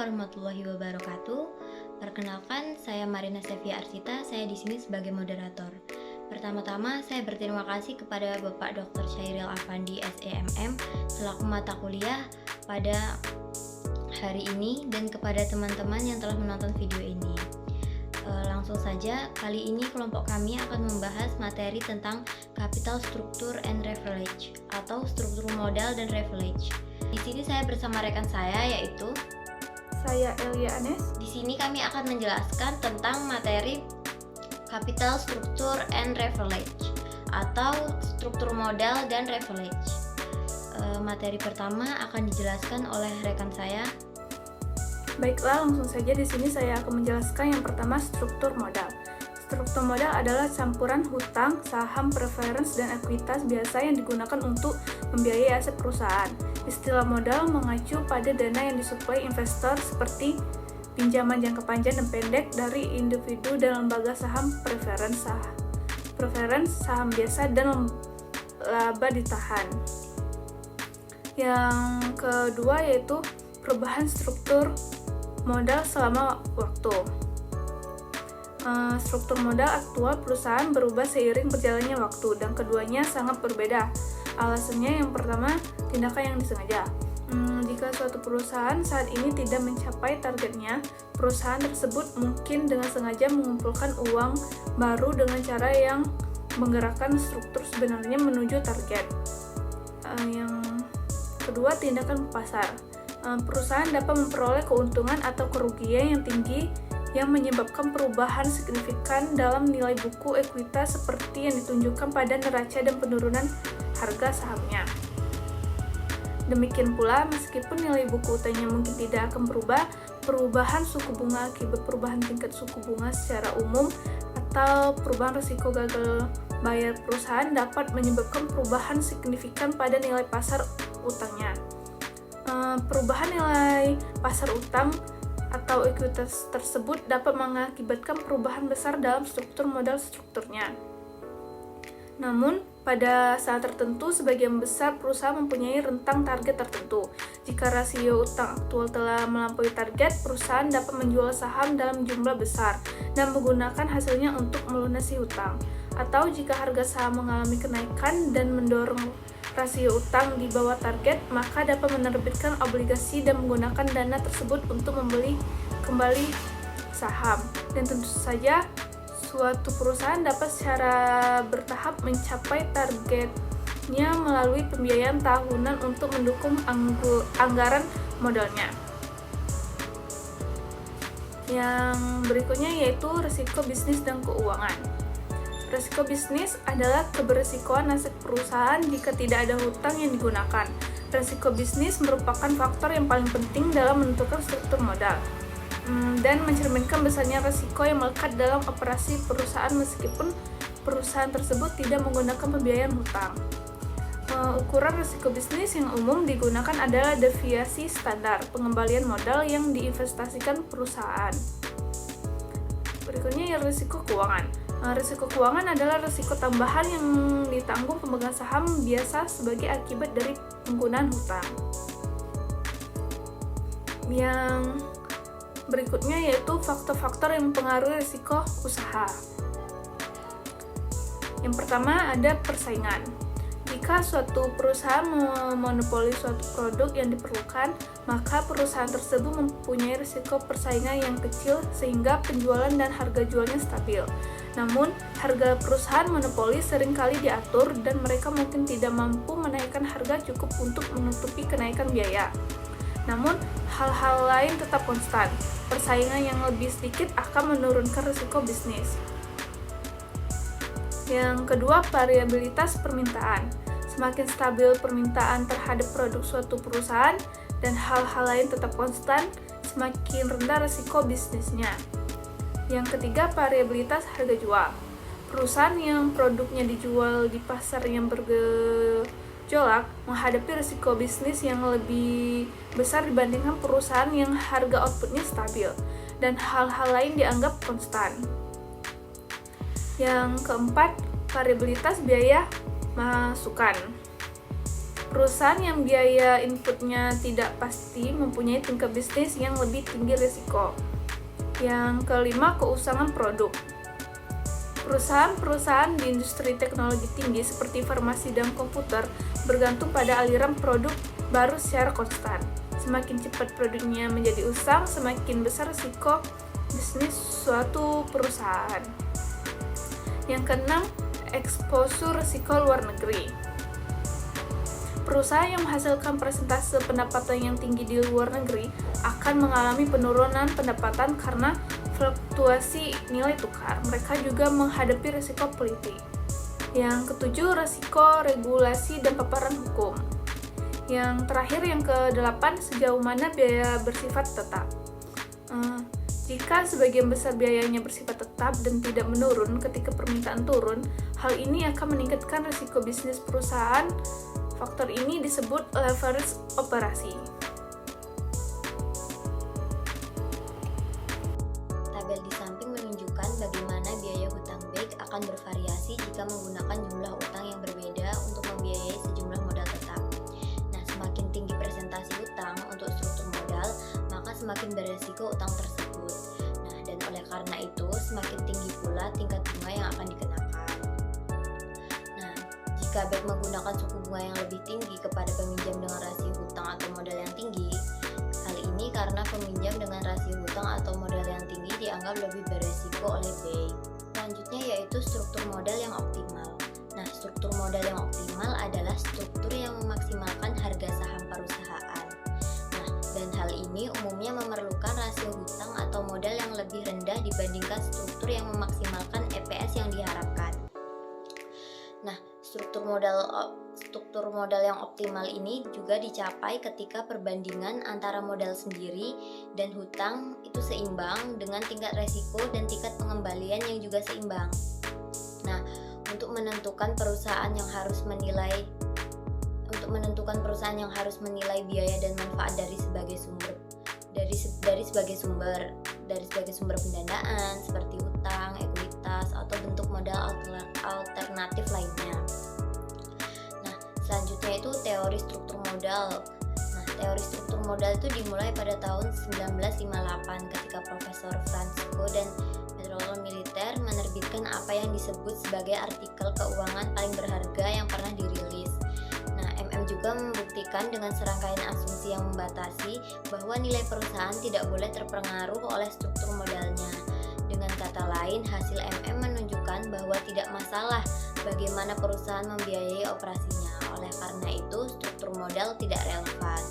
warahmatullahi wabarakatuh. Perkenalkan, saya Marina Sevia Arsita. Saya di sini sebagai moderator. Pertama-tama, saya berterima kasih kepada Bapak Dr. Syairil Afandi SEMM selaku mata kuliah pada hari ini dan kepada teman-teman yang telah menonton video ini. Langsung saja, kali ini kelompok kami akan membahas materi tentang capital structure and leverage atau struktur modal dan leverage. Di sini saya bersama rekan saya yaitu saya Elia Anes. Di sini kami akan menjelaskan tentang materi capital structure and leverage atau struktur modal dan leverage. Materi pertama akan dijelaskan oleh rekan saya. Baiklah, langsung saja di sini saya akan menjelaskan yang pertama struktur modal. Struktur modal adalah campuran hutang, saham, preference, dan ekuitas biasa yang digunakan untuk membiayai aset perusahaan. Istilah modal mengacu pada dana yang disuplai investor seperti pinjaman jangka panjang dan pendek dari individu dan lembaga saham, preference saham biasa, dan laba ditahan. Yang kedua yaitu perubahan struktur modal selama waktu. Struktur modal aktual perusahaan berubah seiring berjalannya waktu dan keduanya sangat berbeda. Alasannya yang pertama, tindakan yang disengaja. Jika suatu perusahaan saat ini tidak mencapai targetnya, perusahaan tersebut mungkin dengan sengaja mengumpulkan uang baru dengan cara yang menggerakkan struktur sebenarnya menuju target. Yang kedua, tindakan pasar. Perusahaan dapat memperoleh keuntungan atau kerugian yang tinggi yang menyebabkan perubahan signifikan dalam nilai buku ekuitas seperti yang ditunjukkan pada neraca dan penurunan harga sahamnya. Demikian pula, meskipun nilai buku utangnya mungkin tidak akan berubah, perubahan suku bunga akibat perubahan tingkat suku bunga secara umum atau perubahan risiko gagal bayar perusahaan dapat menyebabkan perubahan signifikan pada nilai pasar utangnya. Perubahan nilai pasar utang atau ekuitas tersebut dapat mengakibatkan perubahan besar dalam struktur modal strukturnya. Namun, pada saat tertentu, sebagian besar perusahaan mempunyai rentang target tertentu. Jika rasio utang aktual telah melampaui target, perusahaan dapat menjual saham dalam jumlah besar dan menggunakan hasilnya untuk melunasi hutang. Atau jika harga saham mengalami kenaikan dan mendorong rasio utang di bawah target, maka dapat menerbitkan obligasi dan menggunakan dana tersebut untuk membeli kembali saham. Dan tentu saja, suatu perusahaan dapat secara bertahap mencapai targetnya melalui pembiayaan tahunan untuk mendukung anggaran modalnya. Yang berikutnya yaitu risiko bisnis dan keuangan. Risiko bisnis adalah keberesikoan aset perusahaan jika tidak ada hutang yang digunakan. Risiko bisnis merupakan faktor yang paling penting dalam menentukan struktur modal dan mencerminkan besarnya risiko yang melekat dalam operasi perusahaan meskipun perusahaan tersebut tidak menggunakan pembiayaan hutang. Ukuran risiko bisnis yang umum digunakan adalah deviasi standar pengembalian modal yang diinvestasikan perusahaan. Berikutnya risiko keuangan. Risiko keuangan adalah risiko tambahan yang ditanggung pemegang saham biasa sebagai akibat dari penggunaan hutang. Yang berikutnya yaitu faktor-faktor yang mempengaruhi risiko usaha. Yang pertama ada persaingan. Jika suatu perusahaan memonopoli suatu produk yang diperlukan, maka perusahaan tersebut mempunyai risiko persaingan yang kecil sehingga penjualan dan harga jualnya stabil. Namun, harga perusahaan monopoli seringkali diatur dan mereka mungkin tidak mampu menaikkan harga cukup untuk menutupi kenaikan biaya. Namun, hal-hal lain tetap konstan. Persaingan yang lebih sedikit akan menurunkan risiko bisnis. Yang kedua, variabilitas permintaan. Semakin stabil permintaan terhadap produk suatu perusahaan dan hal-hal lain tetap konstan, semakin rendah risiko bisnisnya. Yang ketiga, variabilitas harga jual. Perusahaan yang produknya dijual di pasar yang bergejolak menghadapi risiko bisnis yang lebih besar dibandingkan perusahaan yang harga outputnya stabil dan hal-hal lain dianggap konstan. Yang keempat, variabilitas biaya masukan. Perusahaan yang biaya inputnya tidak pasti mempunyai tingkat bisnis yang lebih tinggi risiko. Yang kelima, keusangan produk. Perusahaan-perusahaan di industri teknologi tinggi seperti farmasi dan komputer bergantung pada aliran produk baru secara konstan. Semakin cepat produknya menjadi usang, semakin besar risiko bisnis suatu perusahaan. Yang keenam, eksposur risiko luar negeri. Perusahaan yang menghasilkan persentase pendapatan yang tinggi di luar negeri akan mengalami penurunan pendapatan karena fluktuasi nilai tukar. Mereka juga menghadapi risiko politik. Yang ketujuh, risiko regulasi dan paparan hukum. Yang terakhir, yang kedelapan, sejauh mana biaya bersifat tetap. Jika sebagian besar biayanya bersifat tetap dan tidak menurun ketika permintaan turun, hal ini akan meningkatkan risiko bisnis perusahaan. Faktor ini disebut leverage operasi. Tabel di samping menunjukkan bagaimana biaya hutang baik akan bervariasi jika menggunakan jumlah utang yang berbeda untuk membiayai sejumlah modal tetap. Nah, semakin tinggi presentasi utang untuk struktur modal, maka semakin beresiko utang tersebut. Nah, dan oleh karena itu, semakin tinggi pula tingkat bunga yang akan dikenakan. Nah, jika BEK menggunakan suku bunga yang lebih tinggi kepada peminjam dengan rasio hutang atau modal yang tinggi, hal ini karena peminjam dengan rasio hutang atau modal yang tinggi dianggap lebih beresiko oleh BEK. Selanjutnya yaitu struktur modal yang optimal. Nah, struktur modal yang optimal adalah struktur yang memaksimalkan harga saham perusahaan. Nah, dan hal ini umumnya memerlukan rasio hutang atau modal yang lebih rendah dibandingkan struktur yang memaksimalkan EPS yang diharapkan. Nah, struktur modal yang optimal ini juga dicapai ketika perbandingan antara modal sendiri dan hutang itu seimbang dengan tingkat resiko dan tingkat pengembalian yang juga seimbang. Nah, untuk menentukan perusahaan yang harus menilai biaya dan manfaat dari sebagai sumber pendanaan seperti hutang, ekuitas atau bentuk modal alternatif lainnya. Nah, selanjutnya itu teori struktur modal. Nah, teori struktur modal itu dimulai pada tahun 1958 ketika Profesor Francisco dan Petroleo Militer menerbitkan apa yang disebut sebagai artikel keuangan paling berharga yang pernah dirilis. Nah, juga membuktikan dengan serangkaian asumsi yang membatasi bahwa nilai perusahaan tidak boleh terpengaruh oleh struktur modalnya. Dengan kata lain, hasil menunjukkan bahwa tidak masalah bagaimana perusahaan membiayai operasinya. Oleh karena itu, struktur modal tidak relevan.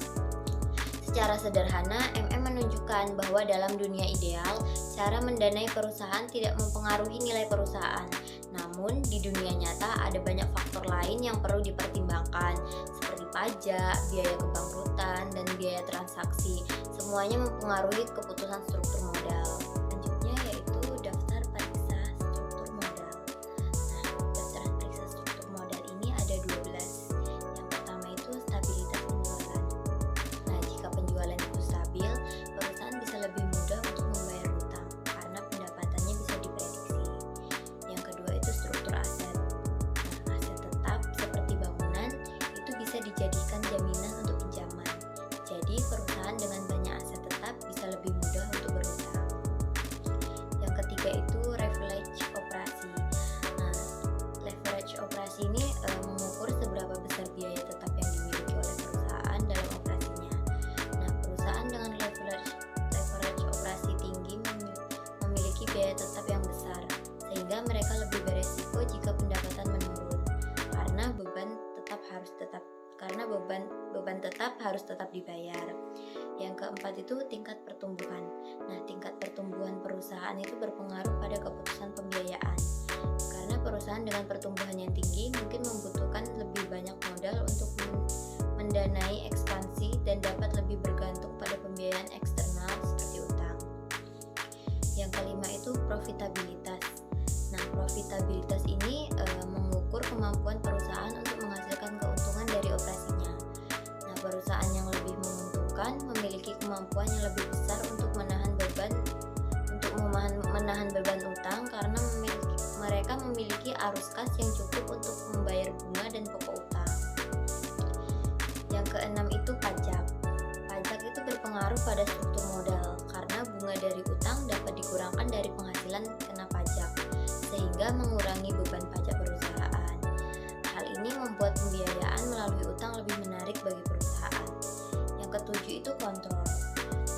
Secara sederhana, menunjukkan bahwa dalam dunia ideal, cara mendanai perusahaan tidak mempengaruhi nilai perusahaan. Namun, di dunia nyata ada banyak faktor lain yang perlu dipertimbangkan, seperti pajak, biaya kebangkrutan, dan biaya transaksi. Semuanya mempengaruhi keputusan struktur modal. Selanjutnya yaitu daftar periksa struktur modal. Nah, daftar periksa struktur modal ini ada 12. Yang pertama itu stabilitas penjualan. Nah, jika penjualan itu stabil, perusahaan bisa lebih mudah untuk membayar hutang karena pendapatannya bisa diprediksi. Yang kedua itu struktur aset. Nah, aset tetap seperti bangunan itu bisa dijadikan jaminan untuk pinjaman. Jadi, perusahaan dengan banyak aset tetap bisa lebih mudah untuk berhutang. Yang ketiga itu leverage operasi. Nah, leverage operasi ini mengukur seberapa besar biaya tetap yang dimiliki oleh perusahaan dalam operasinya. Nah, perusahaan dengan leverage operasi tinggi memiliki biaya tetap yang besar, sehingga mereka lebih beresiko jika pendapatan menurun, karena beban tetap harus tetap dibayar. Yang keempat itu tingkat pertumbuhan. Nah, tingkat pertumbuhan perusahaan itu berpengaruh pada keputusan pembiayaan. Karena perusahaan dengan pertumbuhan yang tinggi mungkin membutuhkan lebih banyak modal untuk mendanai ekspansi dan dapat lebih bergantung pada pembiayaan eksternal seperti utang. Yang kelima itu profitabilitas. Nah, profitabilitas ini mengukur kemampuan perusahaan untuk menghasilkan keuntungan dari operasinya. Nah, perusahaan yang lebih menguntungkan memiliki kemampuan yang lebih besar untuk menahan beban utang karena mereka memiliki arus kas yang cukup untuk membayar bunga dan pokok utang. berpengaruh pada struktur modal karena bunga dari utang dapat dikurangkan dari penghasilan kena pajak sehingga mengurangi beban pajak perusahaan. Hal ini membuat pembiayaan melalui utang lebih menarik bagi perusahaan. Yang ketujuh itu kontrol.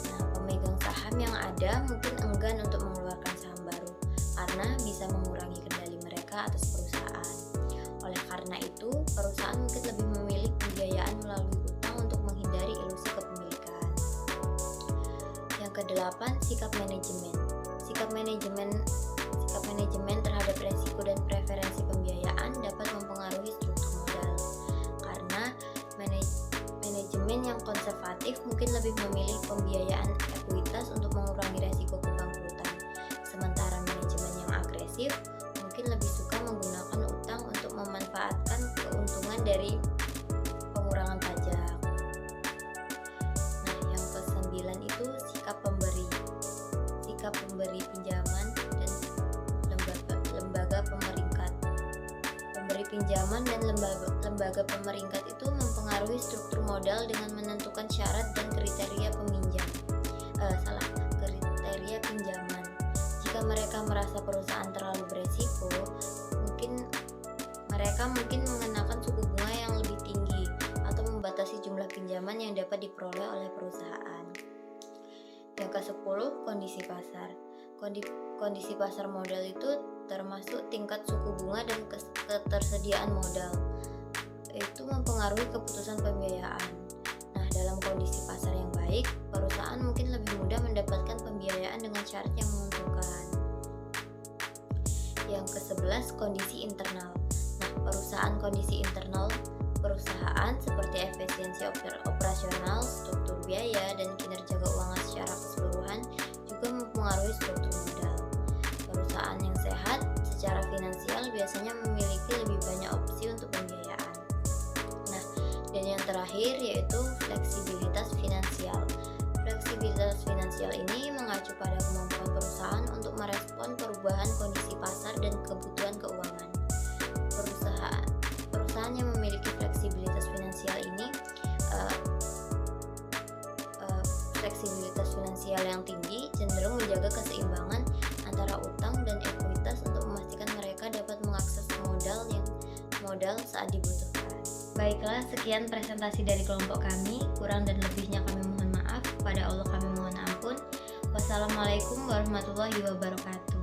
Nah, pemegang saham yang ada mungkin enggan untuk mengeluarkan saham baru karena bisa mengurangi kendali mereka atas perusahaan. Oleh karena itu, perusahaan mungkin lebih memilih pembiayaan melalui utang untuk menghindari ilusi kepemilikan. Yang kedelapan, sikap manajemen. Sikap manajemen terhadap resiko dan preferensi pembiayaan dapat mempengaruhi struktur modal. Karena manajemen yang konservatif mungkin lebih memilih pembiayaan ekuitas untuk mengurangi resiko kebangkrutan. Sementara manajemen yang agresif mungkin lebih suka menggunakan utang untuk memanfaatkan keuntungan dari pengurangan pajak. Nah, yang ke-9 itu sikap pemberi. Sikap pemberi pinjaman dan lembaga pemeringkat. Pemberi pinjaman dan lembaga pemeringkat itu mempengaruhi struktur modal dengan menentukan syarat dan kriteria kriteria pinjaman. Jika mereka merasa perusahaan terlalu beresiko, mereka mungkin mengenakan suku bunga yang lebih tinggi atau membatasi jumlah pinjaman yang dapat diperoleh oleh perusahaan. Yang ke-10, kondisi pasar. Kondisi pasar modal itu termasuk tingkat suku bunga dan ketersediaan modal. Itu mempengaruhi keputusan pembiayaan. Nah, dalam kondisi pasar yang baik, perusahaan mungkin lebih mudah mendapatkan pembiayaan dengan syarat yang menguntungkan. Yang ke-11, kondisi internal. Nah, perusahaan seperti efisiensi operasional, struktur biaya, dan kinerja keuangan secara keseluruhan juga mempengaruhi struktur modal. Perusahaan yang sehat secara finansial biasanya memiliki lebih banyak opsi untuk pembiayaan. Nah, dan yang terakhir yaitu fleksibilitas finansial. Fleksibilitas finansial ini mengacu pada kemampuan perusahaan untuk merespon perubahan kondisi pasar dan kebutuhan keuangan. Perusahaan yang memiliki fleksibilitas finansial yang tinggi cenderung menjaga keseimbangan antara utang dan ekuitas untuk memastikan mereka dapat mengakses modal saat dibutuhkan. Baiklah, sekian presentasi dari kelompok kami. Kurang dan lebihnya kami mohon maaf. Kepada Allah kami mohon ampun. Wassalamualaikum warahmatullahi wabarakatuh.